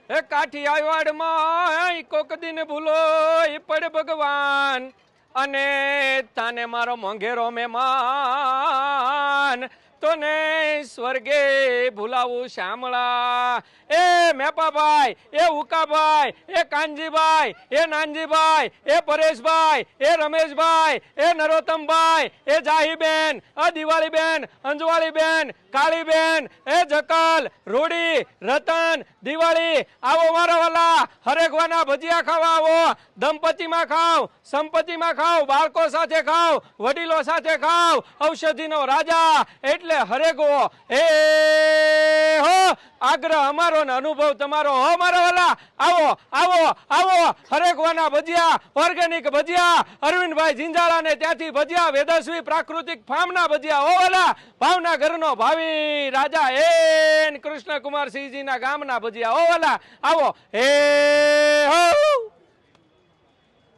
એ કાઠિયાવાડમાં કોક દિન ભૂલો પડે ભગવાન અને તાને મારો મોંઘેરો મહેમાન તોને સ્વર્ગે ભૂલાવું શ્યામળા એ મેપાભાઈ એ ઉકાભાઈ એ કાનજીભાઈ એ નાનજીભાઈ એ પરેશભાઈ એ રમેશભાઈ એ નરોત્તમભાઈ એ જાહીબેન આ દિવાળીબેન અંજવાળીબેન કાળીબેન એ જકલ રૂડી રતન દિવાળી આવો મારા વાલા હરેકવાના ભજીયા ખાવા આવો દંપતીમાં ખાવ સંપત્તિમાં ખાવ બાળકો સાથે ખાવ વડીલો સાથે ખાવ ઔષધિનો રાજા એટલે હરેગો એ હો આગ્રહ અમારો ને અનુભવ તમારો હો મારા વાલા આવો આવો આવો હરેકવાના ભજીયા ઓર્ગેનિક ભજીયા અરવિંદભાઈ જિંજાળા ને ત્યાંથી ભજીયા વેદસ્વી પ્રાકૃતિક ફાર્મના ભજીયા હો વાલા ભાવના ઘરનો ભાવી રાજા એન કૃષ્ણકુમાર સિંહજીના ગામના ભજીયા હો વાલા આવો એ હો